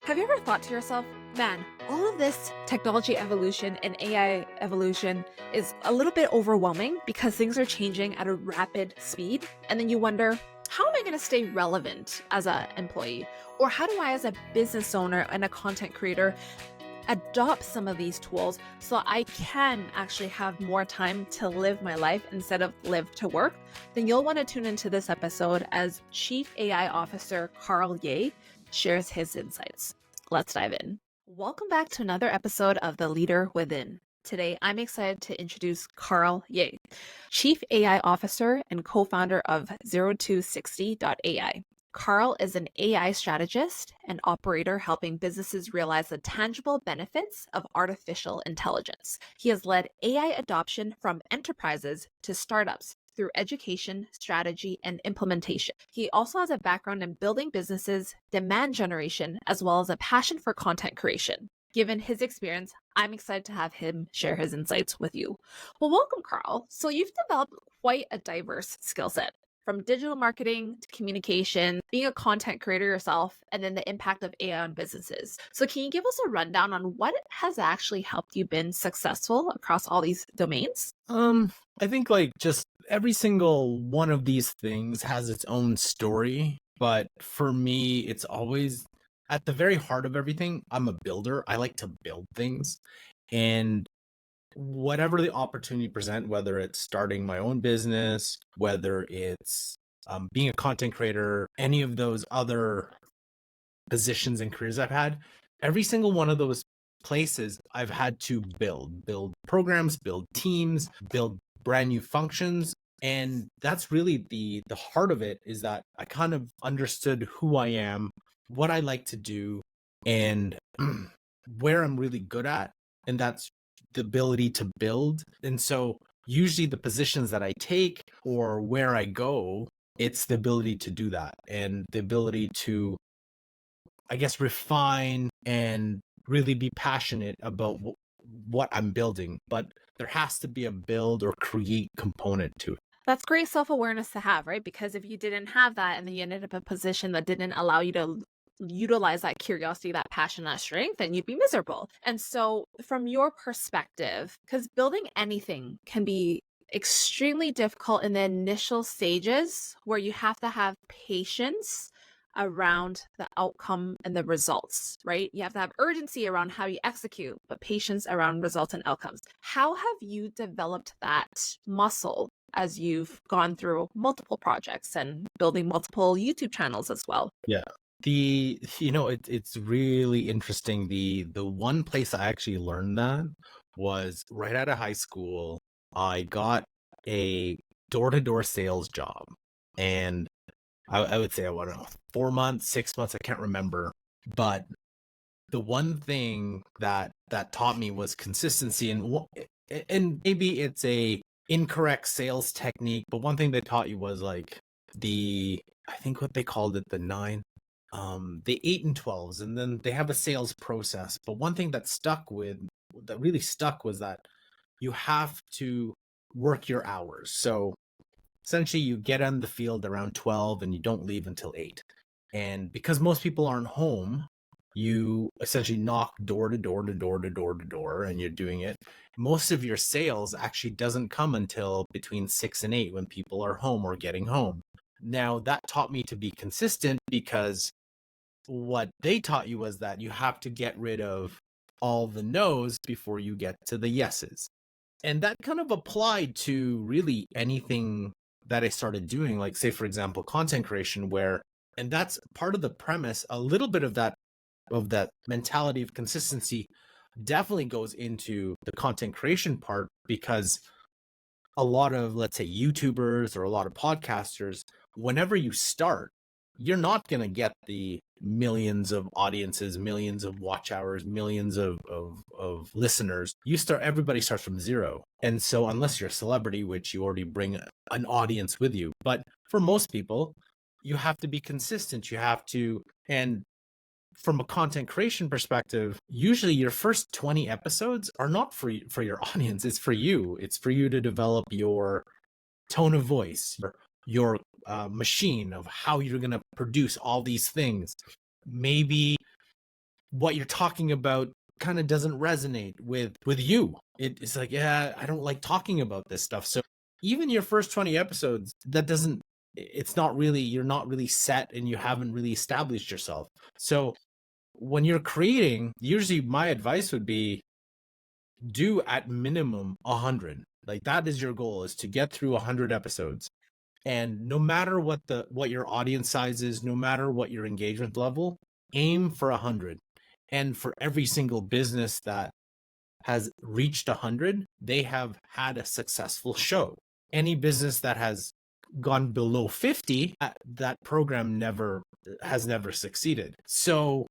Have you ever thought to yourself, man, all of this technology evolution and AI evolution is a little bit overwhelming because things are changing at a rapid speed? And then you wonder, how am I going to stay relevant as an employee? Or how do I, as a business owner and a content creator, adopt some of these tools so I can actually have more time to live my life instead of live to work? Then you'll want to tune into this episode as Chief AI Officer Karl Yeh shares his insights. Let's dive in. Welcome back to another episode of The Leader Within. Today, I'm excited to introduce Karl Yeh, Chief AI Officer and co-founder of 0260.ai. Karl is an AI strategist and operator helping businesses realize the tangible benefits of artificial intelligence. He has led AI adoption from enterprises to startups through education, strategy, and implementation. He also has a background in building businesses, demand generation, as well as a passion for content creation. Given his experience, I'm excited to have him share his insights with you. Well, welcome, Karl. So you've developed quite a diverse skill set, from digital marketing to communication, being a content creator yourself, and then the impact of AI on businesses. So can you give us a rundown on what has actually helped you been successful across all these domains? I think just every single one of these things has its own story, but for me, it's always at the very heart of everything. I'm a builder. I like to build things, and whatever the opportunity present, whether it's starting my own business, whether it's being a content creator, any of those other positions and careers I've had, every single one of those places I've had to build programs, build teams, build brand new functions. And that's really the heart of it, is that I kind of understood who I am, what I like to do, and where I'm really good at. And that's the ability to build. And so usually the positions that I take or where I go, it's the ability to do that and the ability to, I guess, refine and really be passionate about what I'm building. But there has to be a build or create component to it. That's great self-awareness to have, right? Because if you didn't have that and then you ended up in a position that didn't allow you to utilize that curiosity, that passion, that strength, then you'd be miserable. And so from your perspective, because building anything can be extremely difficult in the initial stages where you have to have patience around the outcome and the results, right? You have to have urgency around how you execute, but patience around results and outcomes. How have you developed that muscle as you've gone through multiple projects and building multiple YouTube channels as well? Yeah. It's really interesting. The one place I actually learned that was right out of high school. I got a door-to-door sales job, and I would say, I don't know, 4 months, 6 months, I can't remember. But the one thing that taught me was consistency, and maybe it's a incorrect sales technique, but one thing they taught you was I think what they called it, the 8 and 12s, and then they have a sales process. But one thing that really stuck was that you have to work your hours. So essentially you get on the field around 12 and you don't leave until 8. And because most people aren't home, you essentially knock door to door to door to door to door, and you're doing it. Most of your sales actually doesn't come until between 6 and 8, when people are home or getting home. Now, that taught me to be consistent, because what they taught you was that you have to get rid of all the no's before you get to the yeses. And that kind of applied to really anything that I started doing, like, say, for example, content creation, and that's part of the premise. A little bit of that mentality of consistency definitely goes into the content creation part, because a lot of, let's say, YouTubers or a lot of podcasters, whenever you start, you're not going to get the millions of audiences, millions of watch hours, millions of listeners. Everybody starts from zero. And so unless you're a celebrity, which you already bring an audience with you, but for most people, you have to be consistent. And from a content creation perspective, usually your first 20 episodes are not for your audience. It's for you. It's for you to develop your tone of voice, your machine of how you're going to produce all these things. Maybe what you're talking about kind of doesn't resonate with you. It's like, yeah, I don't like talking about this stuff. So even your first 20 episodes, that doesn't, it's not really, you're not really set and you haven't really established yourself. So when you're creating, usually my advice would be do at minimum 100. Like that is your goal, is to get through 100 episodes. And no matter what your audience size is, no matter what your engagement level, aim for 100. And for every single business that has reached 100, they have had a successful show. Any business that has gone below 50, that program has never succeeded. So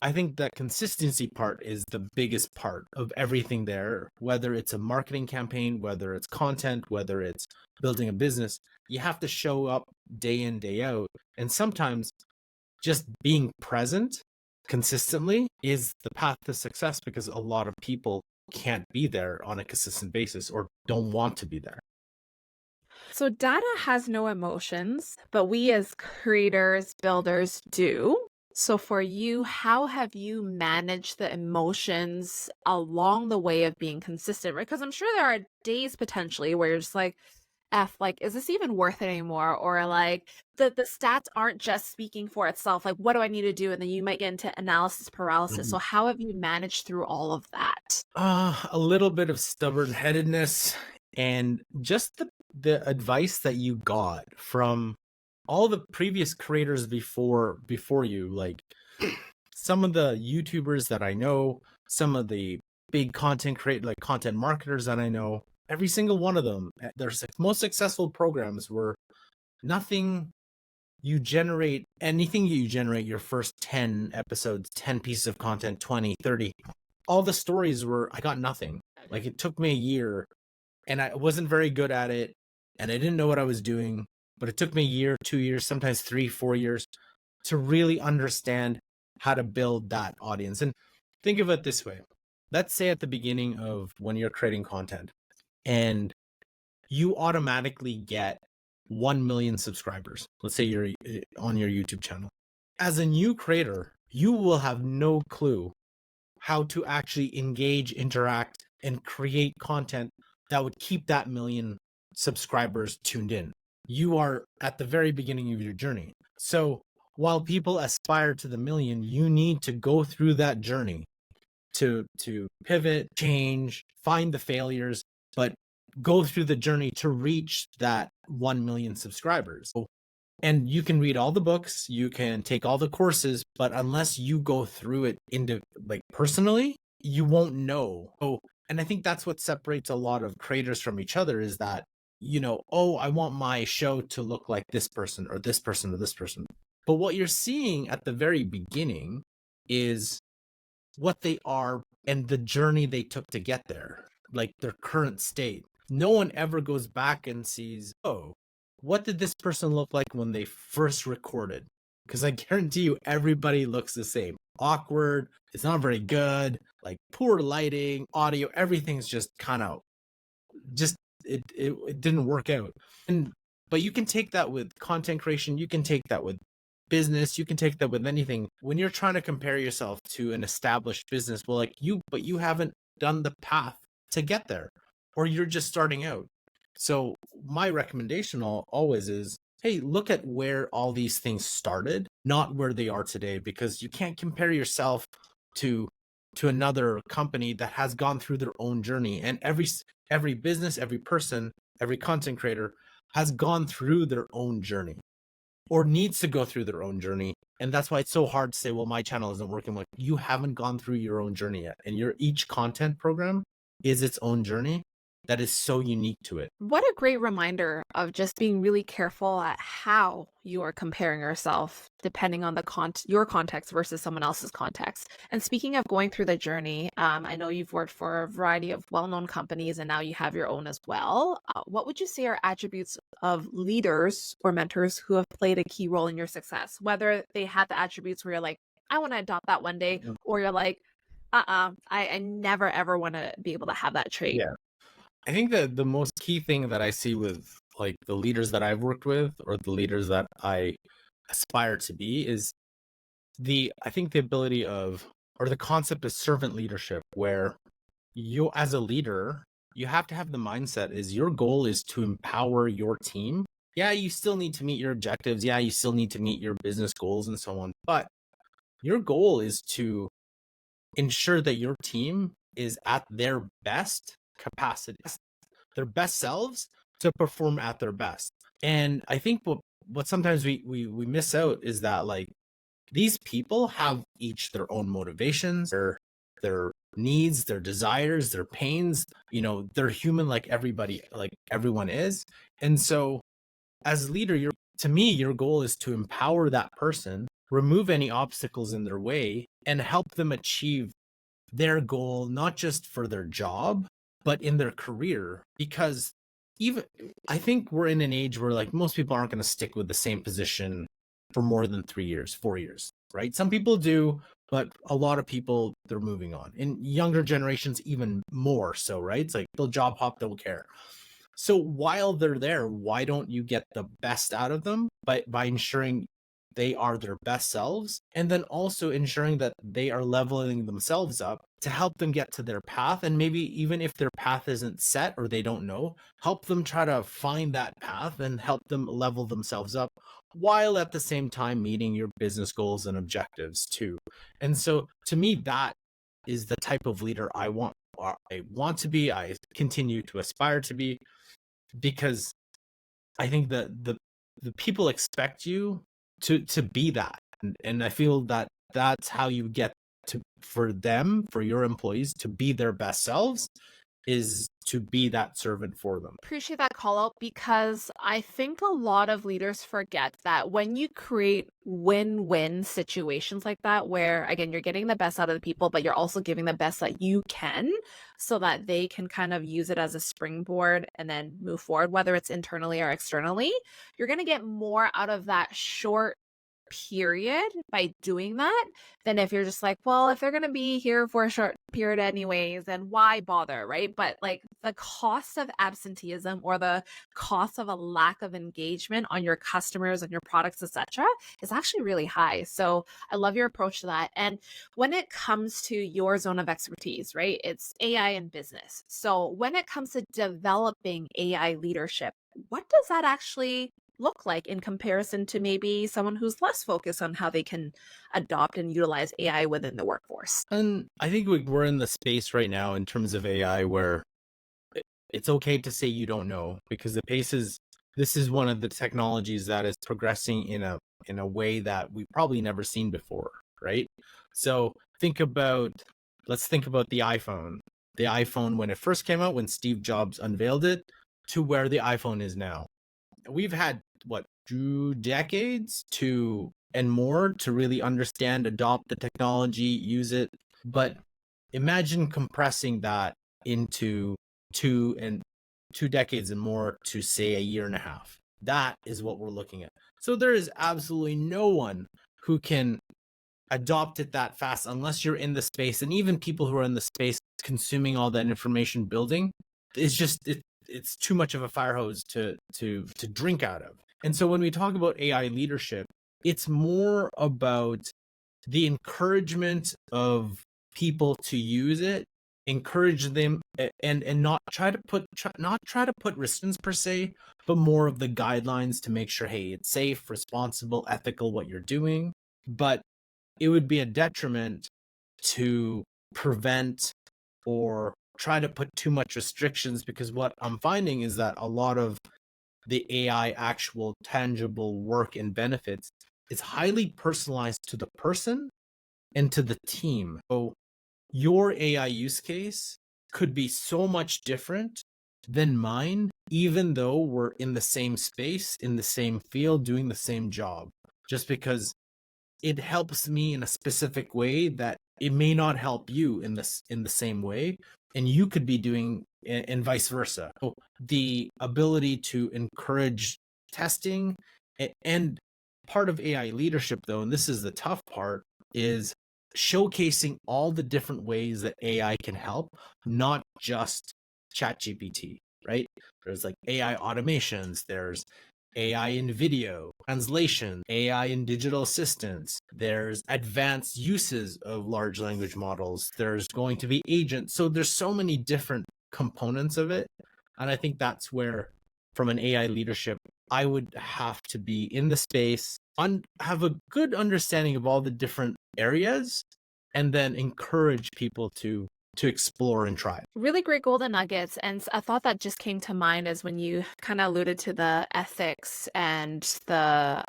I think that consistency part is the biggest part of everything there, whether it's a marketing campaign, whether it's content, whether it's building a business. You have to show up day in, day out. And sometimes just being present consistently is the path to success, because a lot of people can't be there on a consistent basis or don't want to be there. So data has no emotions, but we as creators, builders do. So for you, how have you managed the emotions along the way of being consistent? Right? Because I'm sure there are days potentially where you're just like, F, like, is this even worth it anymore? Or like the stats aren't just speaking for itself. Like, what do I need to do? And then you might get into analysis paralysis. Mhm. So how have you managed through all of that? A little bit of stubborn headedness, and just the advice that you got from all the previous creators before you, like some of the YouTubers that I know, some of the big like content marketers that I know, every single one of them, their most successful programs were nothing. Anything you generate your first 10 episodes, 10 pieces of content, 20, 30, all the stories were, I got nothing. Like it took me a year and I wasn't very good at it and I didn't know what I was doing, but it took me a year, 2 years, sometimes 3, 4 years to really understand how to build that audience. And think of it this way. Let's say at the beginning of when you're creating content and you automatically get 1 million subscribers. Let's say you're on your YouTube channel. As a new creator, you will have no clue how to actually engage, interact, and create content that would keep that million subscribers tuned in. You are at the very beginning of your journey. So while people aspire to the million, you need to go through that journey to pivot, change, find the failures, but go through the journey to reach that 1 million subscribers. And you can read all the books, you can take all the courses, but unless you go through it like personally, you won't know. And I think that's what separates a lot of creators from each other, is that, oh, I want my show to look like this person or this person or this person. But what you're seeing at the very beginning is what they are and the journey they took to get there, like their current state. No one ever goes back and sees, oh, what did this person look like when they first recorded? Because I guarantee you, everybody looks the same. Awkward, it's not very good, like poor lighting, audio, everything's just kind of just it didn't work out. But you can take that with content creation, you can take that with business, you can take that with anything. When you're trying to compare yourself to an established business, well, but you haven't done the path to get there, or you're just starting out. So my recommendation always is, hey, look at where all these things started, not where they are today, because you can't compare yourself to another company that has gone through their own journey. And every business, every person, every content creator has gone through their own journey or needs to go through their own journey. And that's why it's so hard to say, well, my channel isn't working. Like, you haven't gone through your own journey yet. And each content program is its own journey that is so unique to it. What a great reminder of just being really careful at how you are comparing yourself depending on your context versus someone else's context. And speaking of going through the journey, I know you've worked for a variety of well-known companies and now you have your own as well. What would you say are attributes of leaders or mentors who have played a key role in your success? Whether they had the attributes where you're like, I want to adopt that one day, or you're like, I never ever want to be able to have that trait. Yeah. I think that the most key thing that I see with like the leaders that I've worked with or the leaders that I aspire to be is I think the ability of or the concept of servant leadership, where you as a leader, you have to have the mindset is your goal is to empower your team. Yeah, you still need to meet your objectives. Yeah, you still need to meet your business goals and so on. But your goal is to ensure that your team is at their best capacity, their best selves to perform at their best. And I think what sometimes we miss out is that like these people have each their own motivations, their needs, their desires, their pains. They're human like everybody, like everyone is. And so as a leader, to me, your goal is to empower that person, remove any obstacles in their way, and help them achieve their goal, not just for their job, but in their career. Because even I think we're in an age where like most people aren't going to stick with the same position for more than 3 years, 4 years, right? Some people do, but a lot of people, they're moving on. In younger generations, even more so, right? It's like they'll job hop, they'll care. So while they're there, why don't you get the best out of them by ensuring they are their best selves, and then also ensuring that they are leveling themselves up to help them get to their path. And maybe even if their path isn't set or they don't know, help them try to find that path and help them level themselves up while at the same time meeting your business goals and objectives too. And so to me, that is the type of leader I want to be, I continue to aspire to be, because I think that the people expect you to be that, and I feel that that's how you get to for your employees to be their best selves, is to be that servant for them. Appreciate that call out, because I think a lot of leaders forget that when you create win-win situations like that, where again, you're getting the best out of the people, but you're also giving the best that you can so that they can kind of use it as a springboard and then move forward, whether it's internally or externally, you're going to get more out of that short period by doing that than if you're just like, well, if they're going to be here for a short period anyways, then why bother, right? But like the cost of absenteeism or the cost of a lack of engagement on your customers and your products, etc., is actually really high. So I love your approach to that. And when it comes to your zone of expertise, right, it's AI and business. So when it comes to developing AI leadership, what does that actually look like in comparison to maybe someone who's less focused on how they can adopt and utilize AI within the workforce? And I think we're in the space right now in terms of AI where it's okay to say you don't know, because this is one of the technologies that is progressing in a way that we've probably never seen before, right? So let's think about the iPhone. The iPhone, when it first came out, when Steve Jobs unveiled it, to where the iPhone is now. We've had 2 decades and more to really understand, adopt the technology, use it. But imagine compressing that into 2 decades and more to say a year and a half. That is what we're looking at. So there is absolutely no one who can adopt it that fast unless you're in the space. And even people who are in the space consuming all that information building, it's too much of a fire hose to drink out of. And so when we talk about AI leadership, it's more about the encouragement of people to use it, encourage them, and not try to put restrictions per se, but more of the guidelines to make sure, hey, it's safe, responsible, ethical what you're doing. But it would be a detriment to prevent or try to put too much restrictions, because what I'm finding is that a lot of the AI actual tangible work and benefits is highly personalized to the person and to the team. So your AI use case could be so much different than mine, even though we're in the same space, in the same field, doing the same job, just because it helps me in a specific way that it may not help you in the same way, and you could be doing, and vice versa. So the ability to encourage testing, and part of AI leadership, though, and this is the tough part, is showcasing all the different ways that AI can help, not just ChatGPT, right? There's like AI automations, there's AI in video, translation, AI in digital assistants. There's advanced uses of large language models. There's going to be agents. So there's so many different components of it. And I think that's where, from an AI leadership, I would have to be in the space, have a good understanding of all the different areas, and then encourage people to explore and try. Really great golden nuggets. And a thought that just came to mind is when you kind of alluded to the ethics and the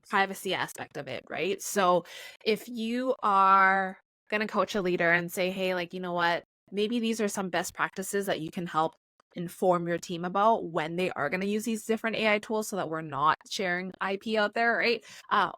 privacy aspect of it, right? So if you are going to coach a leader and say, hey, like, you know what, maybe these are some best practices that you can help inform your team about when they are going to use these different AI tools so that we're not sharing IP out there, right?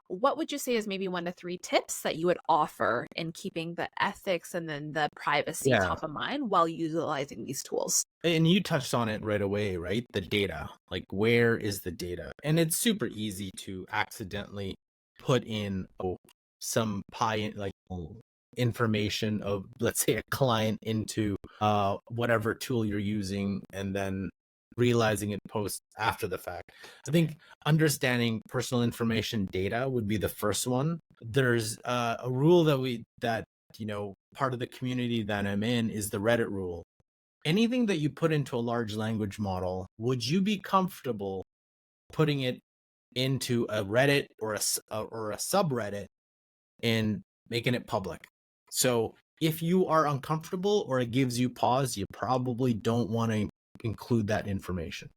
What would you say is maybe 1 to 3 tips that you would offer in keeping the ethics and then the privacy Yeah. top of mind while utilizing these tools? And you touched on it right away, right? The data. Like, where is the data? And it's super easy to accidentally put in some information of, let's say, a client into whatever tool you're using, and then realizing it post after the fact. I think understanding personal information data would be the first one. There's a rule that part of the community that I'm in is the Reddit rule. Anything that you put into a large language model, would you be comfortable putting it into a Reddit or a subreddit and making it public? So if you are uncomfortable or it gives you pause, you probably don't want to include that information.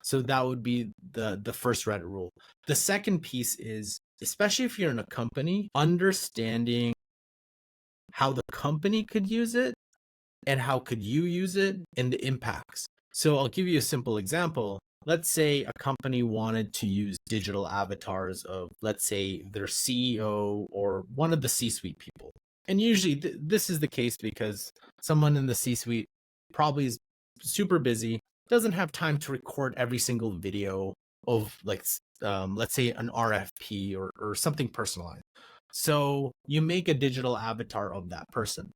So that would be the first Reddit rule. The second piece is, especially if you're in a company, understanding how the company could use it and how could you use it and the impacts. So I'll give you a simple example. Let's say a company wanted to use digital avatars of, let's say, their CEO or one of the C-suite people. And usually this is the case because someone in the C-suite probably is super busy, doesn't have time to record every single video of, like, let's say an RFP or something personalized. So you make a digital avatar of that person.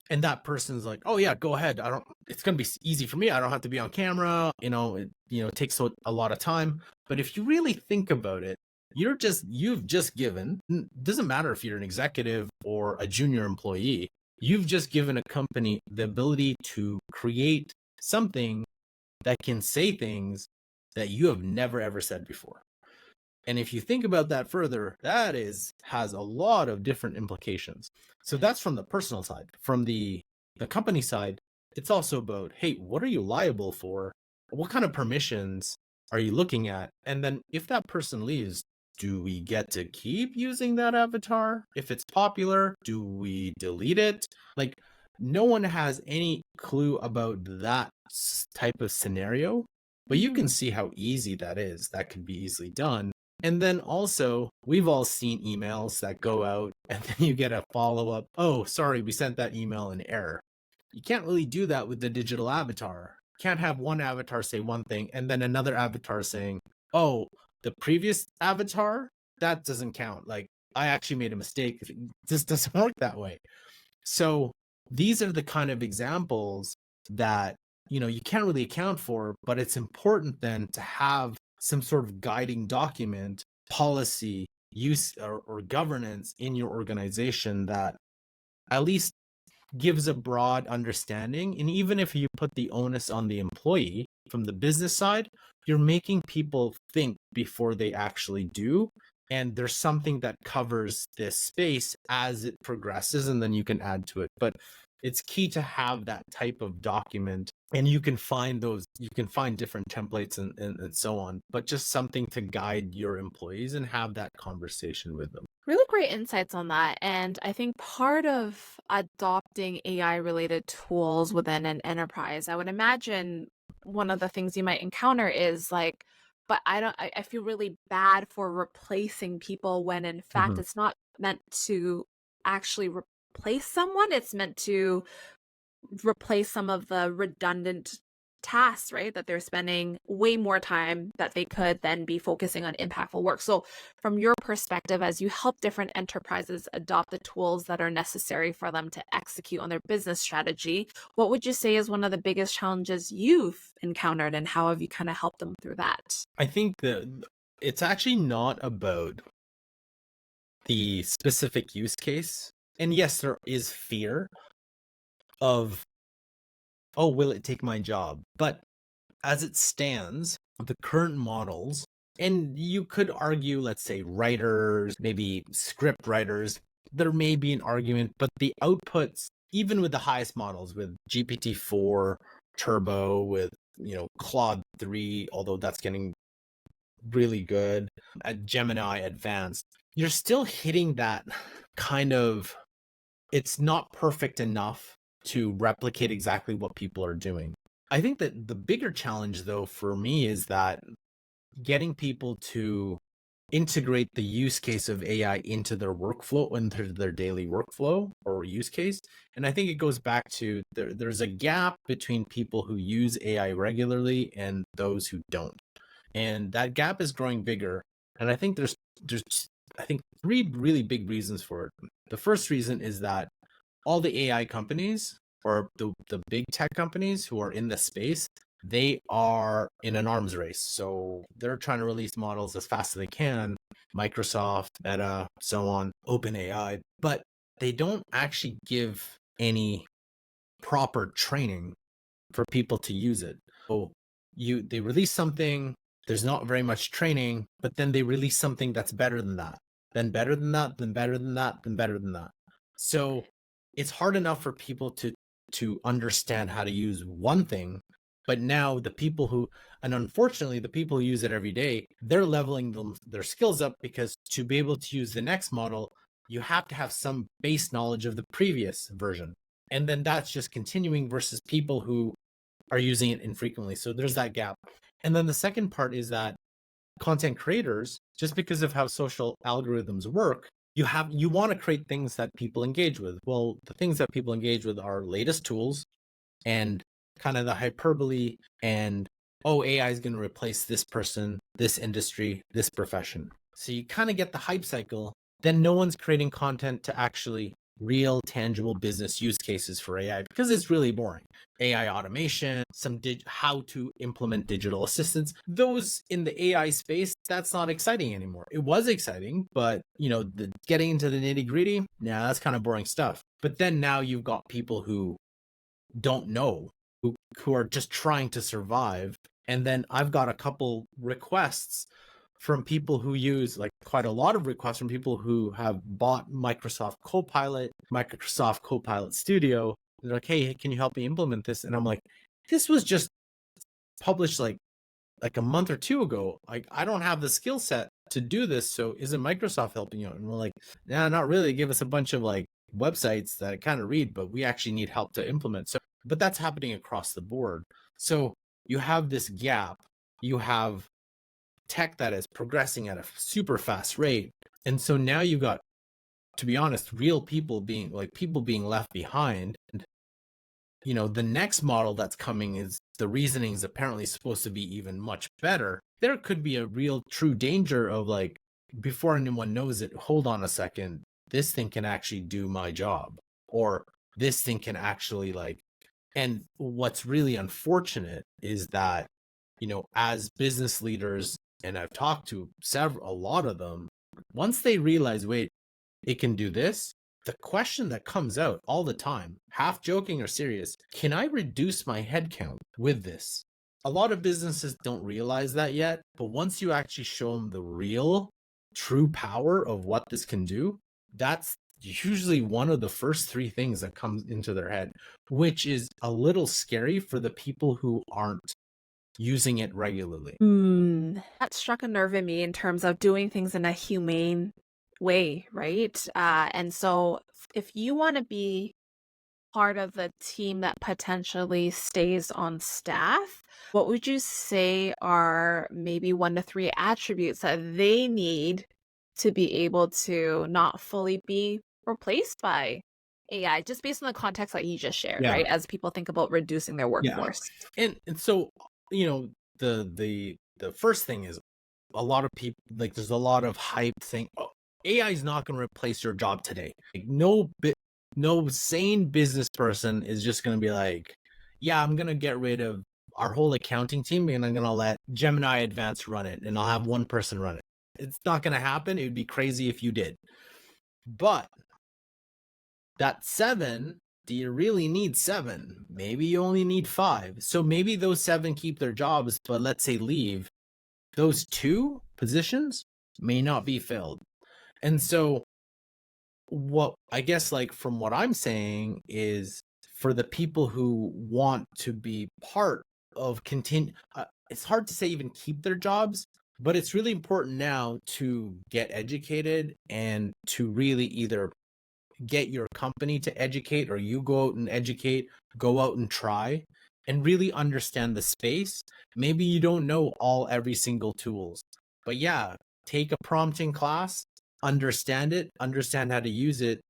And that person's like, oh yeah, go ahead. It's going to be easy for me. I don't have to be on camera. It takes a lot of time. But if you really think about it, you've just given, doesn't matter if you're an executive or a junior employee, you've just given a company the ability to create something that can say things that you have never ever said before. And if you think about that further, that has a lot of different implications. So that's from the personal side. From the company side, it's also about, hey, what are you liable for? What kind of permissions are you looking at? And then if that person leaves, do we get to keep using that avatar? If it's popular, do we delete it? Like, no one has any clue about that type of scenario, but you can see how easy that is. That can be easily done. And then also, we've all seen emails that go out and then you get a follow-up. Oh, sorry, we sent that email in error. You can't really do that with the digital avatar. You can't have one avatar say one thing and then another avatar saying, oh, the previous avatar, that doesn't count. Like, I actually made a mistake. This doesn't work that way. So these are the kind of examples that, you can't really account for, but it's important then to have some sort of guiding document, policy, use or governance in your organization that at least gives a broad understanding. And even if you put the onus on the employee from the business side, you're making people think before they actually do. And there's something that covers this space as it progresses, and then you can add to it. But it's key to have that type of document, and you can find different templates and so on, but just something to guide your employees and have that conversation with them. Really great insights on that. And I think part of adopting AI related tools within an enterprise, I would imagine one of the things you might encounter is like, but I feel really bad for replacing people when in fact Mhm. it's not meant to actually replace someone. It's meant to replace some of the redundant tasks, right? That they're spending way more time that they could then be focusing on impactful work. So, from your perspective, as you help different enterprises adopt the tools that are necessary for them to execute on their business strategy, what would you say is one of the biggest challenges you've encountered, and how have you kind of helped them through that? I think that it's actually not about the specific use case. And yes, there is fear of, oh, will it take my job? But as it stands, the current models, and you could argue, let's say, writers, maybe script writers, there may be an argument, but the outputs, even with the highest models, with GPT-4 Turbo, with Claude 3, although that's getting really good, at Gemini Advanced, you're still hitting that kind of, it's not perfect enough to replicate exactly what people are doing. I think that the bigger challenge, though, for me is that getting people to integrate the use case of AI into their workflow, into their daily workflow or use case. And I think it goes back to there's a gap between people who use AI regularly and those who don't. And that gap is growing bigger. And I think there's I think three really big reasons for it. The first reason is that all the AI companies, or the big tech companies who are in the space, they are in an arms race. So they're trying to release models as fast as they can. Microsoft, Meta, so on, OpenAI, but they don't actually give any proper training for people to use it. So they release something, there's not very much training, but then they release something that's better than that, then better than that, then better than that, then better than that. So it's hard enough for people to understand how to use one thing, but now the people who, and unfortunately the people who use it every day, they're leveling their skills up, because to be able to use the next model, you have to have some base knowledge of the previous version. And then that's just continuing versus people who are using it infrequently. So there's that gap. And then the second part is that content creators, just because of how social algorithms work, you want to create things that people engage with. Well, the things that people engage with are latest tools and kind of the hyperbole and, oh, AI is going to replace this person, this industry, this profession. So you kind of get the hype cycle. Then no one's creating content to actually real tangible business use cases for AI, because it's really boring. AI automation, some how to implement digital assistants, those in the AI space, that's not exciting anymore. It was exciting, but getting into the nitty gritty, that's kind of boring stuff. But then now you've got people who don't know, who are just trying to survive. And then I've got a couple requests from people who use, like, quite a lot of requests from people who have bought Microsoft Copilot Studio. They're like, hey, can you help me implement this? And I'm like, this was just published like a month or two ago. Like, I don't have the skill set to do this. So isn't Microsoft helping you? And we're like, nah, not really. Give us a bunch of like websites that I kind of read, but we actually need help to implement. So, but that's happening across the board. So you have this gap. You have tech that is progressing at a super fast rate. And so now you've got, to be honest, real people being left behind. And, the next model that's coming, is the reasoning is apparently supposed to be even much better. There could be a real true danger of, like, before anyone knows it, hold on a second, this thing can actually do my job, or this thing can actually, like, and what's really unfortunate is that, as business leaders, and I've talked to a lot of them, once they realize, wait, it can do this, the question that comes out all the time, half joking or serious, can I reduce my headcount with this? A lot of businesses don't realize that yet, but once you actually show them the real, true power of what this can do, that's usually one of the first three things that comes into their head, which is a little scary for the people who aren't using it regularly. That struck a nerve in me in terms of doing things in a humane way, right? And so if you want to be part of the team that potentially stays on staff, what would you say are maybe 1 to 3 attributes that they need to be able to not fully be replaced by AI, just based on the context that you just shared, Yeah. right? As people think about reducing their Yeah. workforce. And so, the first thing is a lot of people, like, there's a lot of hype saying, oh, AI is not going to replace your job today. Like, no sane business person is just going to be like, yeah, I'm going to get rid of our whole accounting team and I'm going to let Gemini Advanced run it and I'll have one person run it. It's not going to happen. It would be crazy if you did. But that 7, do you really need 7? Maybe you only need 5. So maybe those 7 keep their jobs, but let's say leave. Those 2 positions may not be filled. And so what I guess, like, from what I'm saying is, for the people who want to be part of continue, it's hard to say even keep their jobs, but it's really important now to get educated and to really either get your company to educate or you go out and educate, go out and try and really understand the space. Maybe you don't know every single tools, but yeah, take a prompting class, understand it, understand how to use it,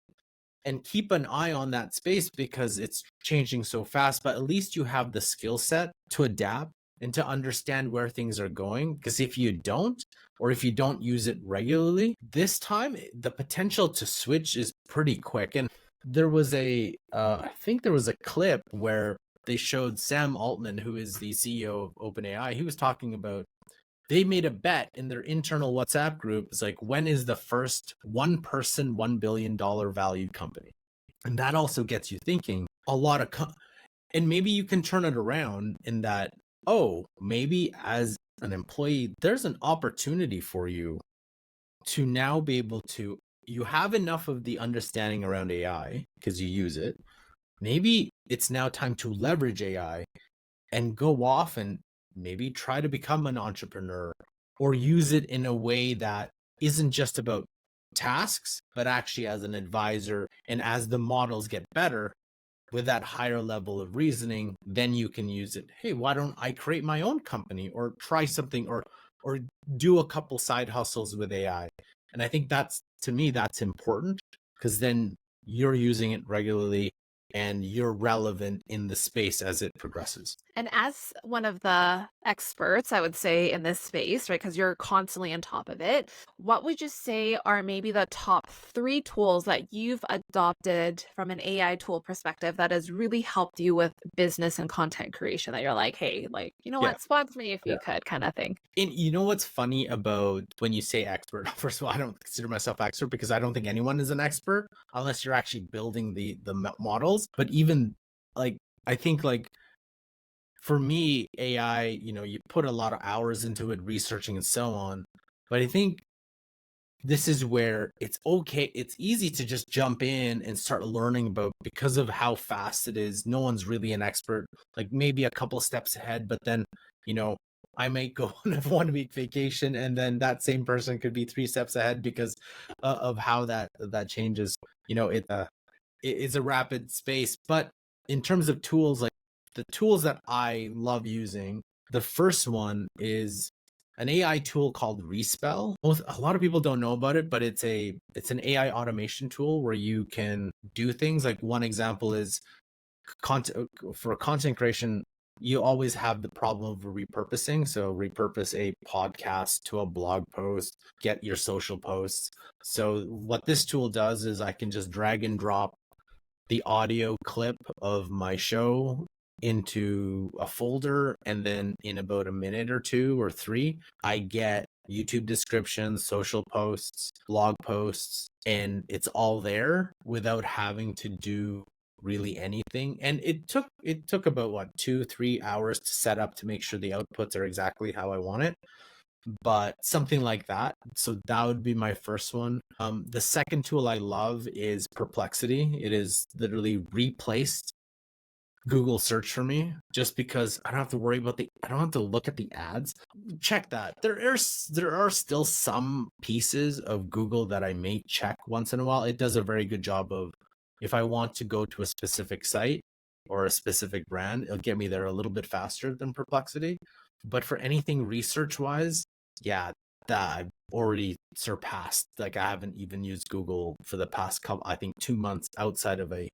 and keep an eye on that space because it's changing so fast. But at least you have the skill set to adapt and to understand where things are going. Because if you don't, or if you don't use it regularly, this time the potential to switch is pretty quick. And there was I think there was a clip where they showed Sam Altman, who is the CEO of OpenAI. He was talking about, they made a bet in their internal WhatsApp group. It's like, when is the first one person, $1 billion valued company? And that also gets you thinking a lot of, and maybe you can turn it around in that, oh, maybe as an employee, there's an opportunity for you to now be able to, you have enough of the understanding around AI because you use it. Maybe it's now time to leverage AI and go off and maybe try to become an entrepreneur or use it in a way that isn't just about tasks, but actually as an advisor. And as the models get better with that higher level of reasoning, then you can use it. Hey, why don't I create my own company or try something or do a couple side hustles with AI? And I think that's, to me, that's important because then you're using it regularly and you're relevant in the space as it progresses. And as one of the experts, I would say, in this space, right, because you're constantly on top of it, what would you say are maybe the top 3 tools that you've adopted from an AI tool perspective that has really helped you with business and content creation that you're like, hey, like, you know Yeah. what, sponsor me if Yeah. you could, kind of thing? And you know what's funny about when you say expert? First of all, I don't consider myself expert because I don't think anyone is an expert unless you're actually building the models. But even, like, I think, like, for me, AI, you put a lot of hours into it, researching and so on. But I think this is where it's okay. It's easy to just jump in and start learning about, because of how fast it is. No one's really an expert, like maybe a couple steps ahead, but then, I might go on a 1 week vacation and then that same person could be 3 steps ahead because of how that changes. It's a rapid space. But in terms of tools, like the tools that I love using, the first one is an AI tool called Respell. A lot of people don't know about it, but it's an AI automation tool where you can do things. Like, one example is content for content creation. You always have the problem of repurposing. So repurpose a podcast to a blog post, get your social posts. So what this tool does is I can just drag and drop the audio clip of my show into a folder, and then in about a minute or 2 or 3, I get YouTube descriptions, social posts, blog posts, and it's all there without having to do really anything. And it took about, what, 2-3 hours to set up to make sure the outputs are exactly how I want it. But something like that. So that would be my first one. The second tool I love is Perplexity. It is literally replaced Google search for me, just because I don't have to worry about I don't have to look at the ads. Check that. There are still some pieces of Google that I may check once in a while. It does a very good job of, if I want to go to a specific site or a specific brand, it'll get me there a little bit faster than Perplexity. But for anything research wise, yeah, that I've already surpassed. Like I haven't even used Google for the past couple, I think 2 months outside of a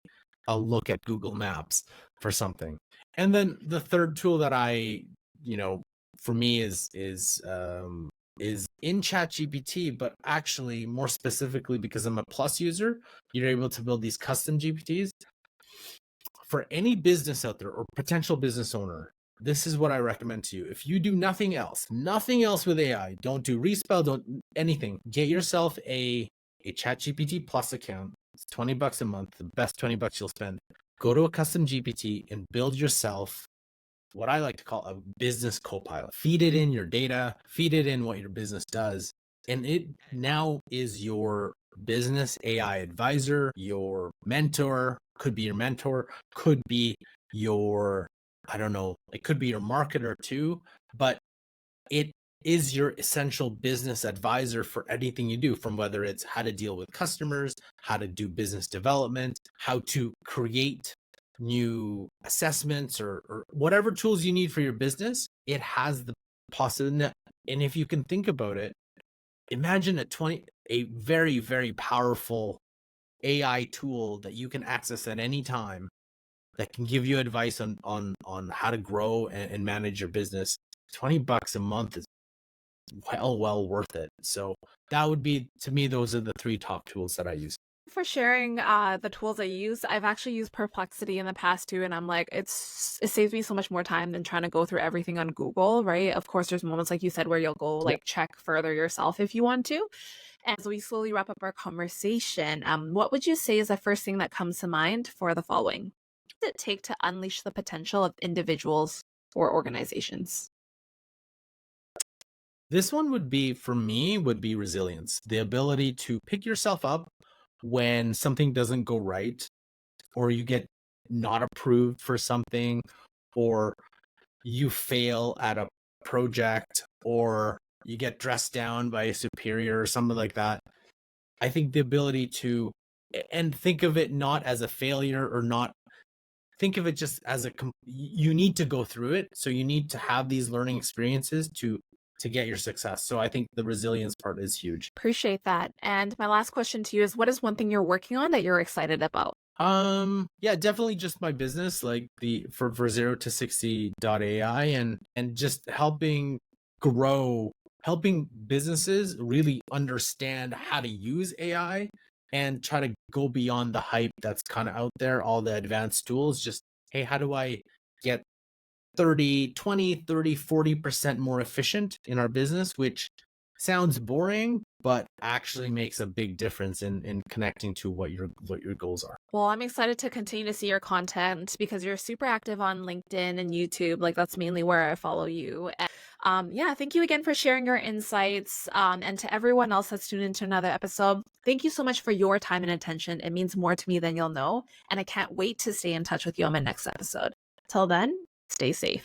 look at Google Maps for something. And then the third tool that I, for me is in ChatGPT, but actually more specifically because I'm a Plus user, you're able to build these custom GPTs for any business out there or potential business owner. This is what I recommend to you. If you do nothing else with AI, don't do Respell, don't anything. Get yourself a ChatGPT Plus account. It's $20 a month, the best $20 you'll spend. Go to a custom GPT and build yourself what I like to call a business copilot. Feed it in your data, feed it in what your business does, and it now is your business AI advisor, your mentor, could be your mentor, could be your, I don't know, it could be your marketer too, but it is your essential business advisor for anything you do, from whether it's how to deal with customers, how to do business development, how to create new assessments or whatever tools you need for your business. It has the possibility. And if you can think about it, imagine a very, very powerful AI tool that you can access at any time that can give you advice on how to grow and manage your business. $20 a month is well worth it. So that would be, to me, those are the 3 top tools that I use. For sharing the tools I use. I've actually used Perplexity in the past too, and I'm like, it saves me so much more time than trying to go through everything on Google, right? Of course, there's moments like you said where you'll go like check further yourself if you want to. And as we slowly wrap up our conversation, what would you say is the first thing that comes to mind for the following? What does it take to unleash the potential of individuals or organizations? This one would be, for me, would be resilience. The ability to pick yourself up when something doesn't go right, or you get not approved for something, or you fail at a project, or you get dressed down by a superior or something like that. I think the ability to, and think of it not as a failure, or not, think of it just as you need to go through it. So you need to have these learning experiences to get your success. So I think the resilience part is huge. Appreciate that. And my last question to you is, what is one thing you're working on that you're excited about? Yeah, definitely just my business, like for 0 to 60.ai, and just helping businesses really understand how to use AI and try to go beyond the hype that's kind of out there, all the advanced tools. Just, hey, how do I get 40% more efficient in our business, which sounds boring, but actually makes a big difference in connecting to what your goals are. Well, I'm excited to continue to see your content because you're super active on LinkedIn and YouTube. Like that's mainly where I follow you. And, yeah, thank you again for sharing your insights. And to everyone else that's tuned into another episode, thank you so much for your time and attention. It means more to me than you'll know. And I can't wait to stay in touch with you on my next episode. Till then, stay safe.